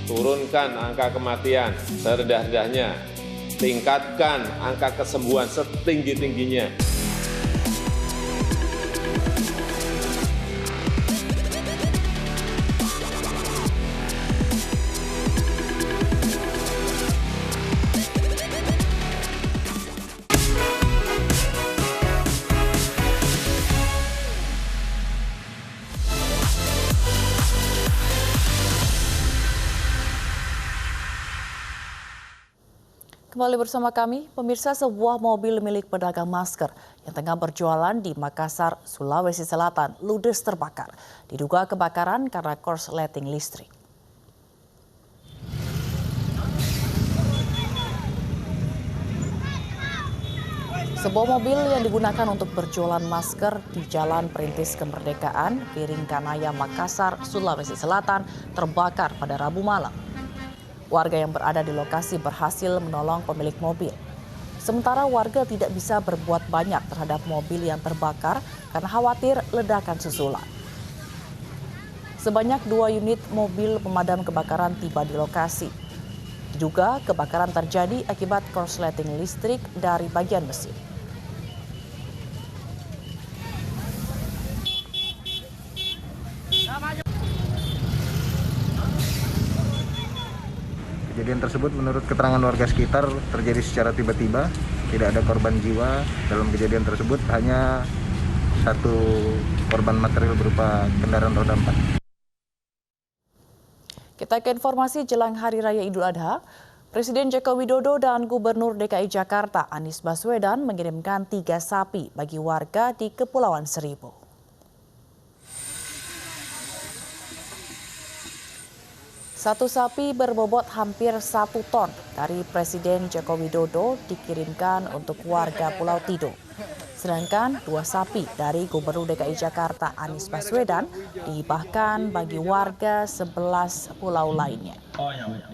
turunkan angka kematian serendah-rendahnya, tingkatkan angka kesembuhan setinggi-tingginya. Kembali bersama kami, pemirsa, sebuah mobil milik pedagang masker yang tengah berjualan di Makassar, Sulawesi Selatan, ludes terbakar. Diduga kebakaran karena korsleting listrik. Sebuah mobil yang digunakan untuk berjualan masker di Jalan Perintis Kemerdekaan, Piringkanaya, Makassar, Sulawesi Selatan, terbakar pada Rabu malam. Warga yang berada di lokasi berhasil menolong pemilik mobil. Sementara warga tidak bisa berbuat banyak terhadap mobil yang terbakar karena khawatir ledakan susulan. Sebanyak 2 unit mobil pemadam kebakaran tiba di lokasi. Diduga kebakaran terjadi akibat korsleting listrik dari bagian mesin. Kejadian tersebut menurut keterangan warga sekitar terjadi secara tiba-tiba, tidak ada korban jiwa. Dalam kejadian tersebut hanya satu korban material berupa kendaraan roda 4. Kita ke informasi jelang Hari Raya Idul Adha. Presiden Joko Widodo dan Gubernur DKI Jakarta Anies Baswedan mengirimkan 3 sapi bagi warga di Kepulauan Seribu. Satu sapi berbobot hampir 1 ton dari Presiden Joko Widodo dikirimkan untuk warga Pulau Tidung. Sedangkan 2 sapi dari Gubernur DKI Jakarta Anies Baswedan dihibahkan bagi warga 11 pulau lainnya.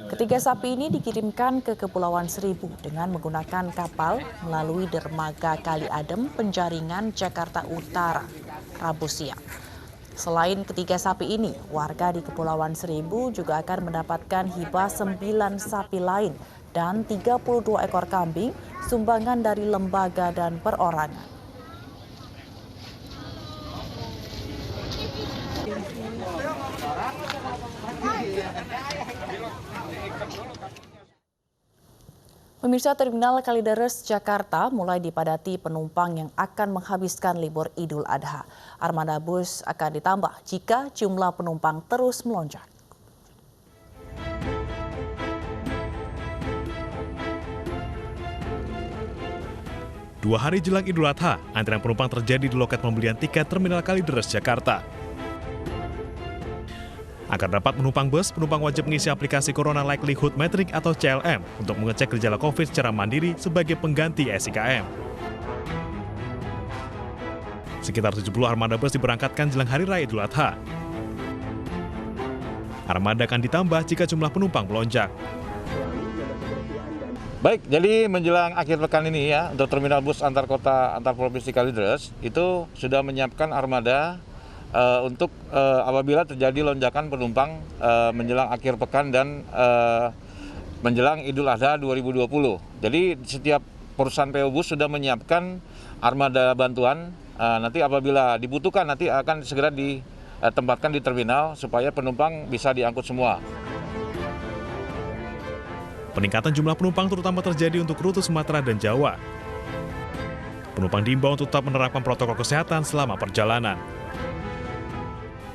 Ketiga sapi ini dikirimkan ke Kepulauan Seribu dengan menggunakan kapal melalui dermaga Kali Adem, Penjaringan, Jakarta Utara, Rabu siang. Selain ketiga sapi ini, warga di Kepulauan Seribu juga akan mendapatkan hibah 9 sapi lain dan 32 ekor kambing sumbangan dari lembaga dan perorangan. Pemirsa, Terminal Kalideres Jakarta mulai dipadati penumpang yang akan menghabiskan libur Idul Adha. Armada bus akan ditambah jika jumlah penumpang terus melonjak. Dua hari jelang Idul Adha, antrian penumpang terjadi di loket pembelian tiket Terminal Kalideres Jakarta. Agar dapat menumpang bus, penumpang wajib mengisi aplikasi Corona Likelihood Metric atau CLM untuk mengecek gejala COVID secara mandiri sebagai pengganti SIKM. Sekitar 70 armada bus diberangkatkan jelang Hari Raya Idul Adha. Armada akan ditambah jika jumlah penumpang melonjak. Baik, jadi menjelang akhir pekan ini ya, untuk terminal bus antar kota antar provinsi Kalideres itu sudah menyiapkan armada untuk apabila terjadi lonjakan penumpang menjelang akhir pekan dan menjelang Idul Adha 2020. Jadi setiap perusahaan PO Bus sudah menyiapkan armada bantuan. Nanti apabila dibutuhkan nanti akan segera ditempatkan di terminal supaya penumpang bisa diangkut semua. Peningkatan jumlah penumpang terutama terjadi untuk rute Sumatera dan Jawa. Penumpang diimbau untuk tetap menerapkan protokol kesehatan selama perjalanan.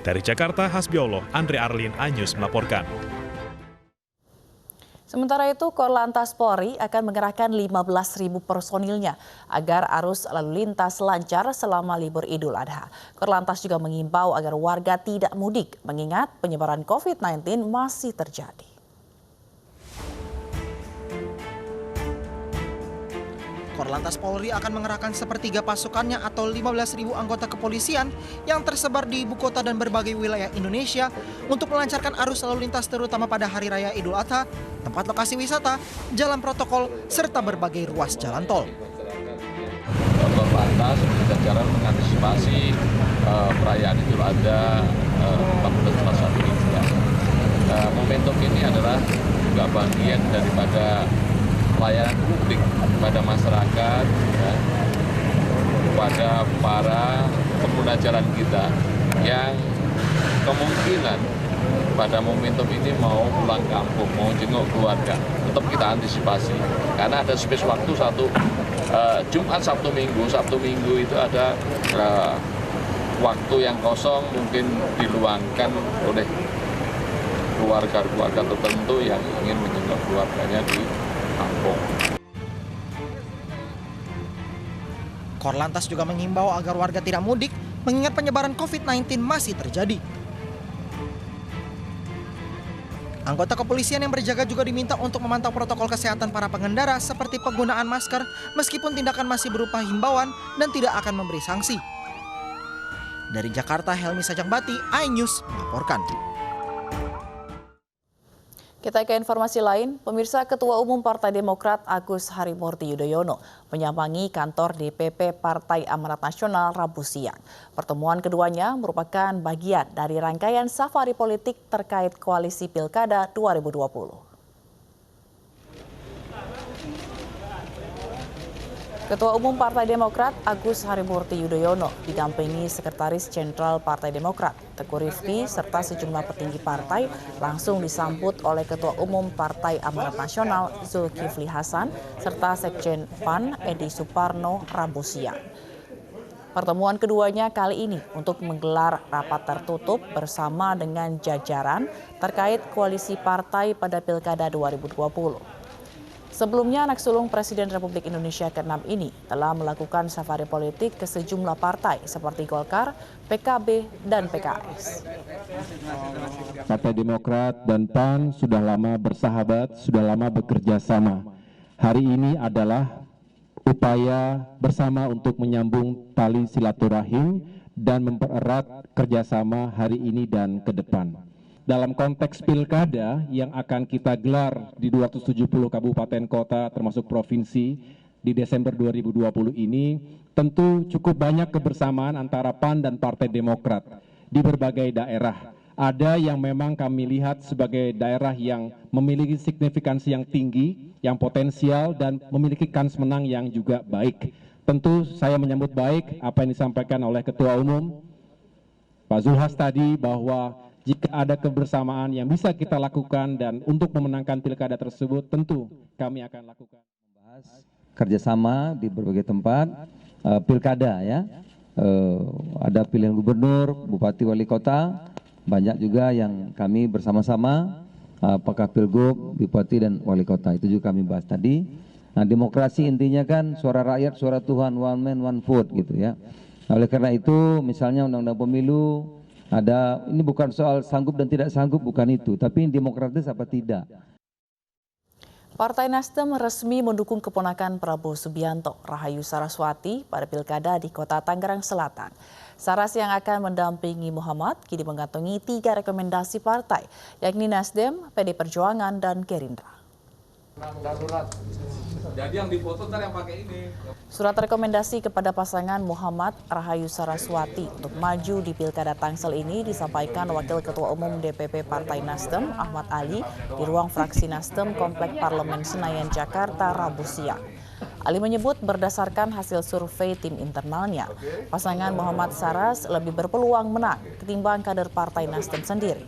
Dari Jakarta, Hasbiollah, Andre Arlin, Anyus melaporkan. Sementara itu, Korlantas Polri akan mengerahkan 15.000 personilnya agar arus lalu lintas lancar selama libur Idul Adha. Korlantas juga mengimbau agar warga tidak mudik, mengingat penyebaran COVID-19 masih terjadi. Korlantas Polri akan mengerahkan sepertiga pasukannya atau 15.000 anggota kepolisian yang tersebar di ibu kota dan berbagai wilayah Indonesia untuk melancarkan arus lalu lintas terutama pada Hari Raya Idul Adha, tempat lokasi wisata, jalan protokol, serta berbagai ruas jalan tol. Korlantas berjalan mengantisipasi perayaan Idul Adha 1441 ini. Momentum ini adalah juga bagian daripada pelayanan publik kepada masyarakat, ya, kepada para pengguna jalan kita yang kemungkinan pada momentum ini mau pulang kampung, mau jenguk keluarga. Tetap kita antisipasi karena ada space waktu Jumat, Sabtu, Minggu itu ada waktu yang kosong, mungkin diluangkan oleh keluarga-keluarga tertentu yang ingin menjenguk keluarganya di kampung. Korlantas juga mengimbau agar warga tidak mudik mengingat penyebaran COVID-19 masih terjadi. Anggota kepolisian yang berjaga juga diminta untuk memantau protokol kesehatan para pengendara seperti penggunaan masker meskipun tindakan masih berupa himbauan dan tidak akan memberi sanksi. Dari Jakarta, Helmi Sajangbati, iNews melaporkan. Kita ke informasi lain, pemirsa, Ketua Umum Partai Demokrat Agus Harimurti Yudhoyono menyambangi kantor DPP Partai Amanat Nasional Rabu siang. Pertemuan keduanya merupakan bagian dari rangkaian safari politik terkait koalisi Pilkada 2020. Ketua Umum Partai Demokrat Agus Harimurti Yudhoyono didampingi Sekretaris Jenderal Partai Demokrat Teguh Rifki serta sejumlah petinggi partai langsung disambut oleh Ketua Umum Partai Amanat Nasional Zulkifli Hasan serta Sekjen PAN Edi Suparno Rabu siang. Pertemuan keduanya kali ini untuk menggelar rapat tertutup bersama dengan jajaran terkait koalisi partai pada Pilkada 2020. Sebelumnya, anak sulung Presiden Republik Indonesia ke-6 ini telah melakukan safari politik ke sejumlah partai seperti Golkar, PKB, dan PKS. Partai Demokrat dan PAN sudah lama bersahabat, sudah lama bekerja sama. Hari ini adalah upaya bersama untuk menyambung tali silaturahim dan mempererat kerjasama hari ini dan ke depan. Dalam konteks pilkada yang akan kita gelar di 270 kabupaten kota termasuk provinsi di Desember 2020 ini, tentu cukup banyak kebersamaan antara PAN dan Partai Demokrat di berbagai daerah. Ada yang memang kami lihat sebagai daerah yang memiliki signifikansi yang tinggi, yang potensial, dan memiliki kans menang yang juga baik. Tentu saya menyambut baik apa yang disampaikan oleh Ketua Umum Pak Zulhas tadi, bahwa jika ada kebersamaan yang bisa kita lakukan dan untuk memenangkan pilkada tersebut, tentu kami akan lakukan. Membahas kerjasama di berbagai tempat, pilkada ya, ada pilihan gubernur, bupati, wali kota, banyak juga yang kami bersama-sama, apakah pilgub, bupati dan wali kota, itu juga kami bahas tadi. Nah, demokrasi intinya kan suara rakyat, suara Tuhan, one man, one vote gitu ya. Nah, oleh karena itu, misalnya undang-undang pemilu, ada, ini bukan soal sanggup dan tidak sanggup, bukan itu, tapi demokratis apa tidak. Partai Nasdem resmi mendukung keponakan Prabowo Subianto, Rahayu Saraswati, pada pilkada di Kota Tangerang Selatan. Saras yang akan mendampingi Muhammad kini mengantongi 3 rekomendasi partai, yakni Nasdem, PD Perjuangan, dan Gerindra. Jadi yang difoto ntar yang pakai ini. Surat rekomendasi kepada pasangan Muhammad Rahayu Saraswati untuk maju di Pilkada Tangsel ini disampaikan Wakil Ketua Umum DPP Partai Nasdem Ahmad Ali di ruang fraksi Nasdem Komplek Parlemen Senayan, Jakarta, Rabu siang. Ali menyebut berdasarkan hasil survei tim internalnya, pasangan Muhammad Saras lebih berpeluang menang ketimbang kader Partai Nasdem sendiri.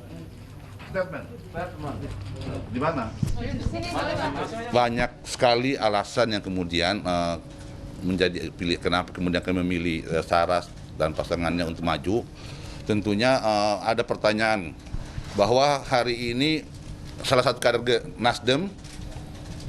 Di mana? Banyak sekali alasan yang kemudian menjadi pilih, kenapa kemudian kami memilih Saras dan pasangannya untuk maju. Tentunya ada pertanyaan bahwa hari ini salah satu kader Nasdem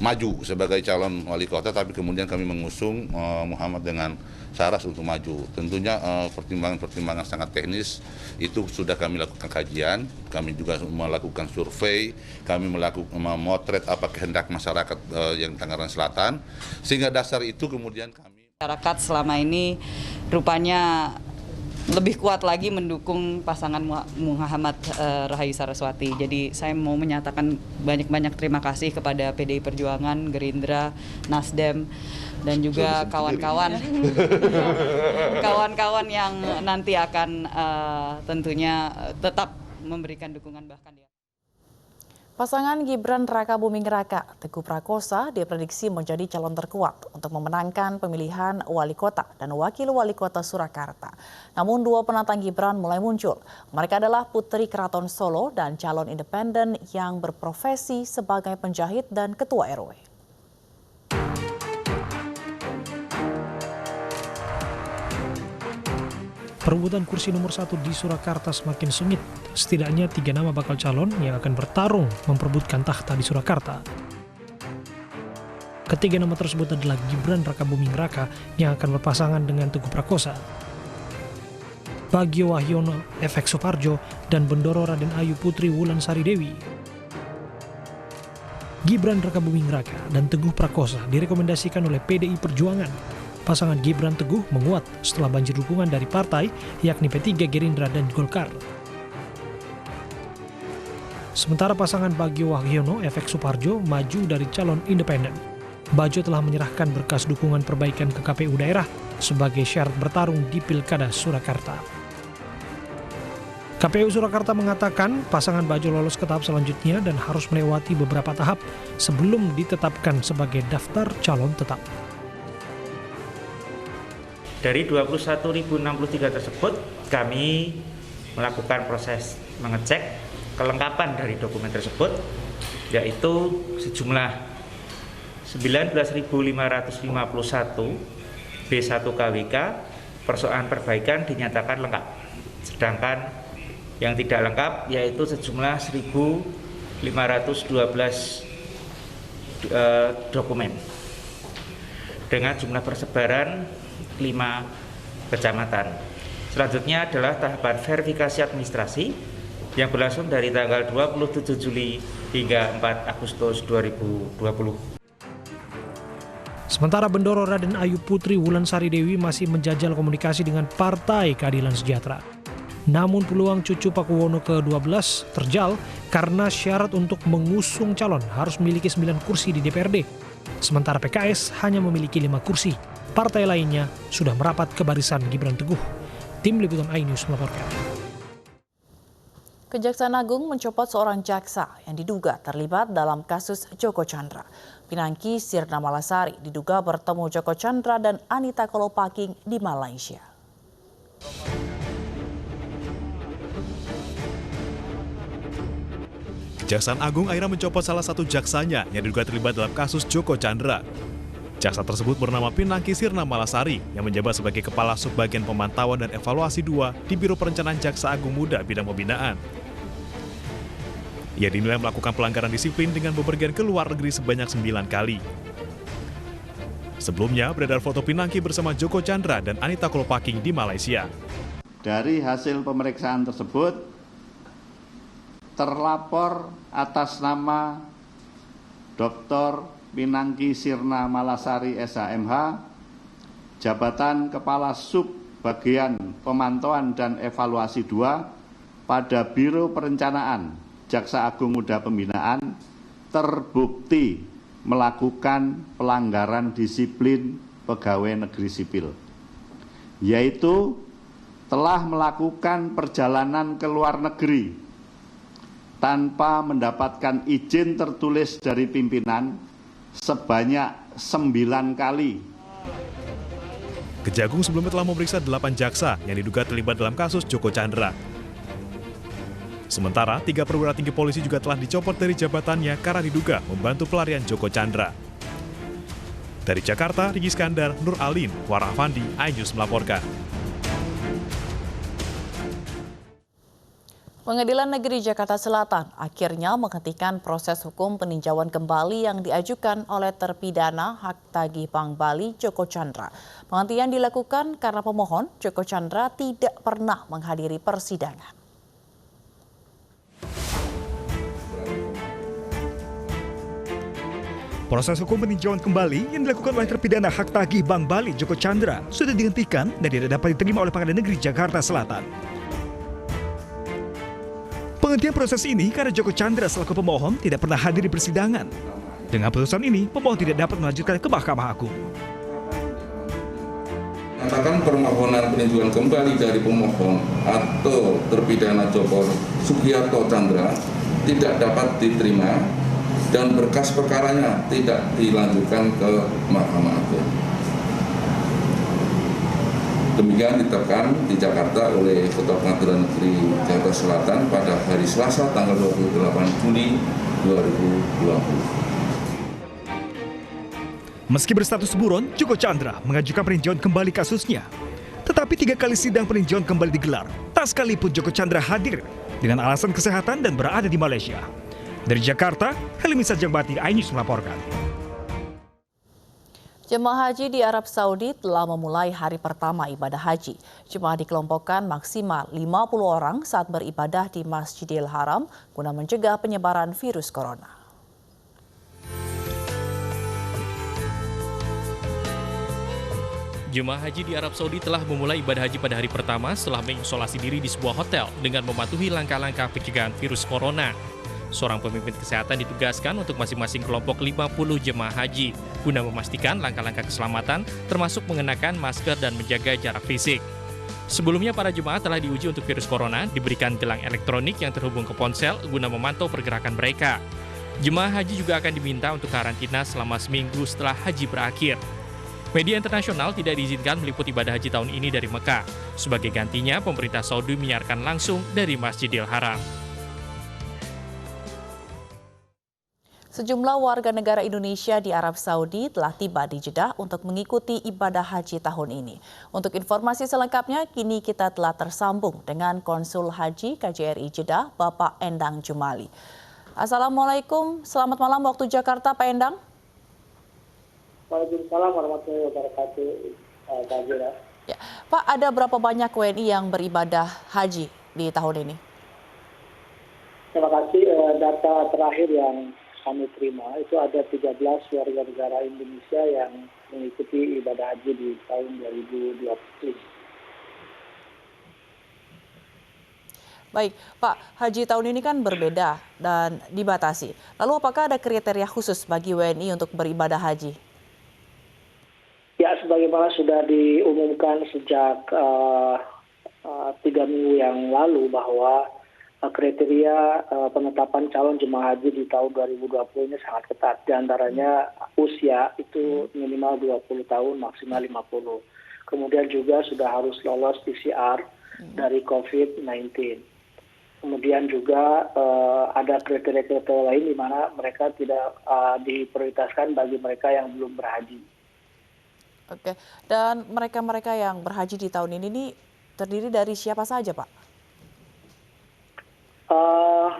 maju sebagai calon wali kota, tapi kemudian kami mengusung Muhammad dengan Saras untuk maju. Tentunya pertimbangan-pertimbangan sangat teknis itu sudah kami lakukan kajian, kami juga melakukan survei, kami melakukan memotret apa kehendak masyarakat yang Tangerang Selatan, sehingga dasar itu kemudian kami. Masyarakat selama ini rupanya lebih kuat lagi mendukung pasangan Muhammad Rahayu Saraswati. Jadi saya mau menyatakan banyak-banyak terima kasih kepada PDI Perjuangan, Gerindra, Nasdem, dan juga kawan-kawan yang nanti akan tentunya tetap memberikan dukungan bahkan ya. Pasangan Gibran Rakabuming Raka, Teguh Prakosa diprediksi menjadi calon terkuat untuk memenangkan pemilihan wali kota dan wakil wali kota Surakarta. Namun dua penantang Gibran mulai muncul. Mereka adalah Putri Keraton Solo dan calon independen yang berprofesi sebagai penjahit dan ketua RW. Perebutan kursi nomor 1 di Surakarta semakin sengit. Setidaknya 3 nama bakal calon yang akan bertarung memperebutkan tahta di Surakarta. Ketiga nama tersebut adalah Gibran Rakabuming Raka yang akan berpasangan dengan Teguh Prakosa, Bagio Wahyono Efek Suparjo, dan Bendoro Raden Ayu Putri Wulansari Dewi. Gibran Rakabuming Raka dan Teguh Prakosa direkomendasikan oleh PDI Perjuangan. Pasangan Gibran Teguh menguat setelah banjir dukungan dari partai, yakni P3, Gerindra, dan Golkar. Sementara pasangan Bagio Wahyono Efek Suparjo maju dari calon independen. Bajo telah menyerahkan berkas dukungan perbaikan ke KPU daerah sebagai syarat bertarung di Pilkada Surakarta. KPU Surakarta mengatakan pasangan Bajo lolos ke tahap selanjutnya dan harus melewati beberapa tahap sebelum ditetapkan sebagai daftar calon tetap. Dari 21.063 tersebut, kami melakukan proses mengecek kelengkapan dari dokumen tersebut, yaitu sejumlah 19.551 B1 KWK persoalan perbaikan dinyatakan lengkap. Sedangkan yang tidak lengkap yaitu sejumlah 1.512 dokumen dengan jumlah persebaran 5 kecamatan. Selanjutnya adalah tahapan verifikasi administrasi yang berlangsung dari tanggal 27 Juli hingga 4 Agustus 2020. Sementara Bendoro Raden Ayu Putri Wulansari Dewi masih menjajal komunikasi dengan Partai Keadilan Sejahtera. Namun peluang cucu Pakuwono ke-12 terjal karena syarat untuk mengusung calon harus memiliki 9 kursi di DPRD. Sementara PKS hanya memiliki 5 kursi. Partai lainnya sudah merapat ke barisan Gibran Teguh. Tim Liputan iNews melaporkan. Kejaksaan Agung mencopot seorang jaksa yang diduga terlibat dalam kasus Joko Chandra. Pinangki Sirna Malasari diduga bertemu Joko Chandra dan Anita Kolopaking di Malaysia. Kejaksaan Agung akhirnya mencopot salah satu jaksanya yang diduga terlibat dalam kasus Joko Chandra. Jaksa tersebut bernama Pinangki Sirna Malasari yang menjabat sebagai Kepala Subbagian Pemantauan dan Evaluasi 2 di Biro Perencanaan Jaksa Agung Muda bidang pembinaan. Ia dinilai melakukan pelanggaran disiplin dengan bepergian ke luar negeri sebanyak 9 kali. Sebelumnya beredar foto Pinangki bersama Joko Chandra dan Anita Kolopaking di Malaysia. Dari hasil pemeriksaan tersebut, terlapor atas nama Dr. Pinangki Sirna Malasari SHMH, jabatan Kepala Subbagian Pemantauan dan Evaluasi 2 pada Biro Perencanaan Jaksa Agung Muda Pembinaan, terbukti melakukan pelanggaran disiplin pegawai negeri sipil, yaitu telah melakukan perjalanan ke luar negeri tanpa mendapatkan izin tertulis dari pimpinan sebanyak 9 kali. Kejagung sebelumnya telah memeriksa 8 jaksa yang diduga terlibat dalam kasus Joko Chandra. Sementara 3 perwira tinggi polisi juga telah dicopot dari jabatannya karena diduga membantu pelarian Joko Chandra. Dari Jakarta, Rigi Iskandar, Nur Alin, Warah Fandi, iNews melaporkan. Pengadilan Negeri Jakarta Selatan akhirnya menghentikan proses hukum peninjauan kembali yang diajukan oleh terpidana hak tagih Bank Bali Joko Chandra. Penghentian dilakukan karena pemohon Joko Chandra tidak pernah menghadiri persidangan. Proses hukum peninjauan kembali yang dilakukan oleh terpidana hak tagih Bank Bali Joko Chandra sudah dihentikan dan tidak dapat diterima oleh Pengadilan Negeri Jakarta Selatan. Penghentian proses ini karena Joko Chandra selaku pemohon tidak pernah hadir di persidangan. Dengan putusan ini, pemohon tidak dapat melanjutkan ke Mahkamah Agung. Menyatakan permohonan peninjauan kembali dari pemohon atau terpidana Joko Sugiarto Chandra tidak dapat diterima dan berkas perkaranya tidak dilanjutkan ke Mahkamah Agung. Demikian ditetapkan di Jakarta oleh Ketua Pengadilan Negeri Jakarta Selatan pada hari Selasa tanggal 28 Juni 2020. Meski berstatus buron, Joko Chandra mengajukan peninjauan kembali kasusnya. Tetapi 3 kali sidang peninjauan kembali digelar, tak sekalipun Joko Chandra hadir dengan alasan kesehatan dan berada di Malaysia. Dari Jakarta, Helmi Sarjangbati, iNews melaporkan. Jemaah haji di Arab Saudi telah memulai hari pertama ibadah haji. Jemaah dikelompokkan maksimal 50 orang saat beribadah di Masjidil Haram guna mencegah penyebaran virus corona. Jemaah haji di Arab Saudi telah memulai ibadah haji pada hari pertama setelah mengisolasi diri di sebuah hotel dengan mematuhi langkah-langkah pencegahan virus corona. Seorang pemimpin kesehatan ditugaskan untuk masing-masing kelompok 50 jemaah haji guna memastikan langkah-langkah keselamatan termasuk mengenakan masker dan menjaga jarak fisik. Sebelumnya para jemaah telah diuji untuk virus corona, diberikan gelang elektronik yang terhubung ke ponsel guna memantau pergerakan mereka. Jemaah haji juga akan diminta untuk karantina selama seminggu setelah haji berakhir. Media internasional tidak diizinkan meliput ibadah haji tahun ini dari Mekah. Sebagai gantinya, pemerintah Saudi menyiarkan langsung dari Masjidil Haram. Sejumlah warga negara Indonesia di Arab Saudi telah tiba di Jeddah untuk mengikuti ibadah haji tahun ini. Untuk informasi selengkapnya, kini kita telah tersambung dengan Konsul Haji KJRI Jeddah, Bapak Endang Jumali. Assalamualaikum, selamat malam waktu Jakarta, Pak Endang. Waalaikumsalam warahmatullahi wabarakatuh, Pak Jira. Ya, Pak, ada berapa banyak WNI yang beribadah haji di tahun ini? Terima kasih. Data terakhir yang kami terima itu ada 13 warga negara Indonesia yang mengikuti ibadah haji di tahun 2020. Baik, Pak, haji tahun ini kan berbeda dan dibatasi. Lalu apakah ada kriteria khusus bagi WNI untuk beribadah haji? Ya, sebagaimana sudah diumumkan sejak 3 minggu yang lalu bahwa kriteria penetapan calon jemaah haji di tahun 2020 ini sangat ketat. Di antaranya usia itu minimal 20 tahun, maksimal 50. Kemudian juga sudah harus lolos PCR dari COVID-19. Kemudian juga ada kriteria-kriteria lain di mana mereka tidak diprioritaskan bagi mereka yang belum berhaji. Oke, dan mereka-mereka yang berhaji di tahun ini terdiri dari siapa saja, Pak?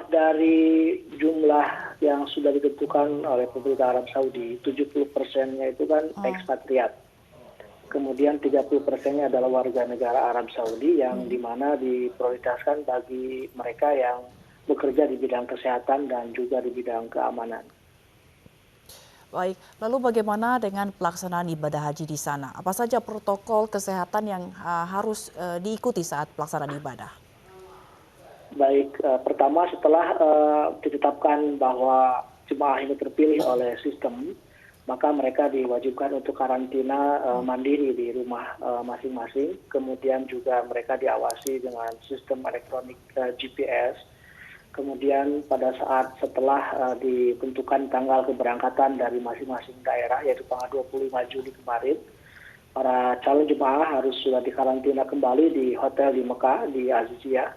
Dari jumlah yang sudah ditentukan oleh pemerintah Arab Saudi, 70%-nya itu kan ekspatriat. Kemudian 30%-nya adalah warga negara Arab Saudi yang dimana diprioritaskan bagi mereka yang bekerja di bidang kesehatan dan juga di bidang keamanan. Baik, lalu bagaimana dengan pelaksanaan ibadah haji di sana? Apa saja protokol kesehatan yang harus diikuti saat pelaksanaan ibadah? Baik, pertama setelah ditetapkan bahwa jemaah ini terpilih oleh sistem, maka mereka diwajibkan untuk karantina mandiri di rumah masing-masing. Kemudian juga mereka diawasi dengan sistem elektronik GPS. Kemudian pada saat setelah ditentukan tanggal keberangkatan dari masing-masing daerah, yaitu tanggal 25 Juli kemarin, para calon jemaah harus sudah dikarantina kembali di hotel di Mekah, di Aziziyah,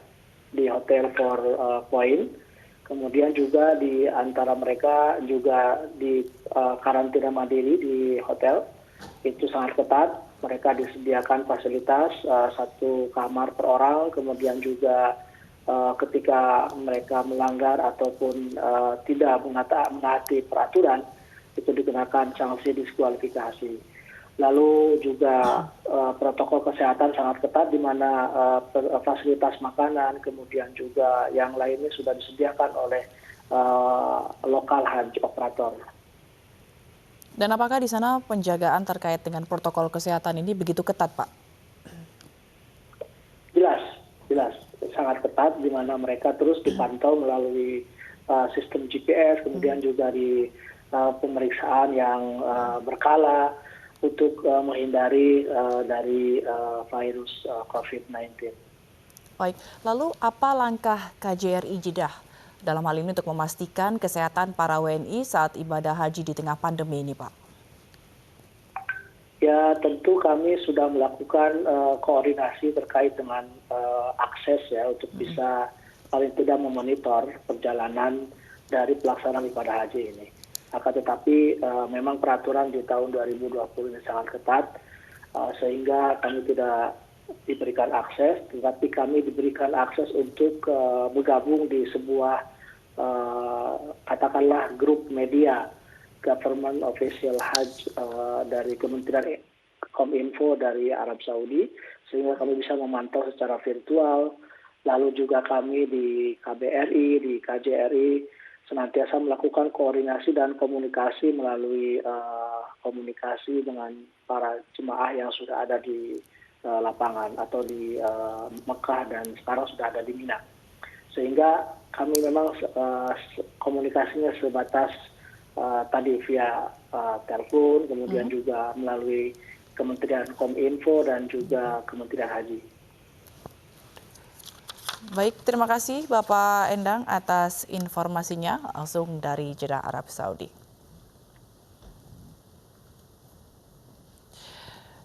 di Hotel 4 Point. Kemudian juga di antara mereka juga di karantina mandiri di hotel, itu sangat ketat. Mereka disediakan fasilitas 1 kamar per orang, kemudian juga ketika mereka melanggar ataupun tidak menaati peraturan, itu dikenakan sanksi diskualifikasi. Lalu juga protokol kesehatan sangat ketat di mana fasilitas makanan, kemudian juga yang lainnya sudah disediakan oleh lokal haji operator. Dan apakah di sana penjagaan terkait dengan protokol kesehatan ini begitu ketat, Pak? Jelas. Sangat ketat di mana mereka terus dipantau melalui sistem GPS, kemudian juga di pemeriksaan yang berkala untuk menghindari dari virus COVID-19. Baik, lalu apa langkah KJRI Jeddah dalam hal ini untuk memastikan kesehatan para WNI saat ibadah haji di tengah pandemi ini, Pak? Ya, tentu kami sudah melakukan koordinasi terkait dengan akses ya untuk bisa paling tidak memonitor perjalanan dari pelaksanaan ibadah haji ini. Akan tetapi memang peraturan di tahun 2020 ini sangat ketat, sehingga kami tidak diberikan akses, tetapi kami diberikan akses untuk bergabung di sebuah katakanlah grup media Government Official Hajj dari Kementerian Kominfo dari Arab Saudi, sehingga kami bisa memantau secara virtual. Lalu juga kami di KBRI, di KJRI senantiasa melakukan koordinasi dan komunikasi melalui komunikasi dengan para jemaah yang sudah ada di lapangan atau di Mekah dan sekarang sudah ada di Mina. Sehingga kami memang komunikasinya sebatas tadi via telepon, kemudian juga melalui Kementerian Kominfo dan juga Kementerian Haji. Baik, terima kasih Bapak Endang atas informasinya langsung dari Jeddah, Arab Saudi.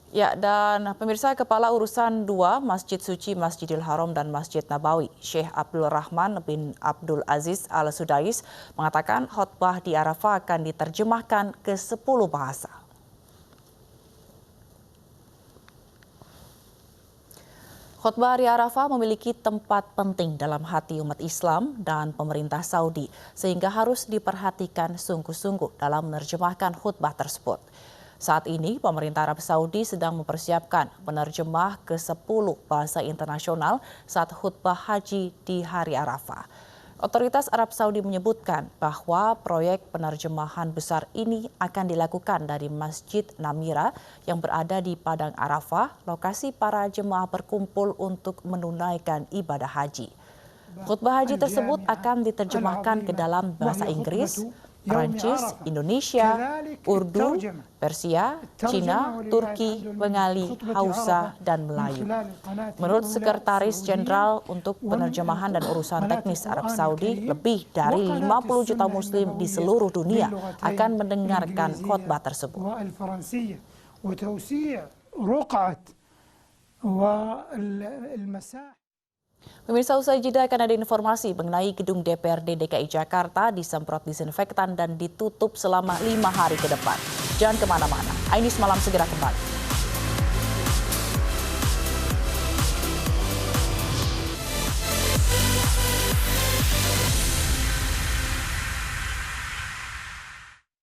Ya, dan pemirsa, Kepala Urusan 2 Masjid Suci Masjidil Haram dan Masjid Nabawi, Syekh Abdul Rahman bin Abdul Aziz Al-Sudais mengatakan khutbah di Arafah akan diterjemahkan ke 10 bahasa. Khutbah hari Arafah memiliki tempat penting dalam hati umat Islam dan pemerintah Saudi, sehingga harus diperhatikan sungguh-sungguh dalam menerjemahkan khutbah tersebut. Saat ini, pemerintah Arab Saudi sedang mempersiapkan penerjemah ke 10 bahasa internasional saat khutbah haji di hari Arafah. Otoritas Arab Saudi menyebutkan bahwa proyek penerjemahan besar ini akan dilakukan dari Masjid Namira yang berada di Padang Arafah, lokasi para jemaah berkumpul untuk menunaikan ibadah haji. Khutbah haji tersebut akan diterjemahkan ke dalam bahasa Inggris, Perancis, Indonesia, Urdu, Persia, Cina, Turki, Bengali, Hausa, dan Melayu. Menurut Sekretaris Jenderal untuk Penerjemahan dan Urusan Teknis Arab Saudi, lebih dari 50 juta Muslim di seluruh dunia akan mendengarkan khutbah tersebut. Pemirsa, usai jeda akan ada informasi mengenai gedung DPRD DKI Jakarta disemprot disinfektan dan ditutup selama 5 hari ke depan. Jangan kemana-mana, Ainis Malam segera kembali.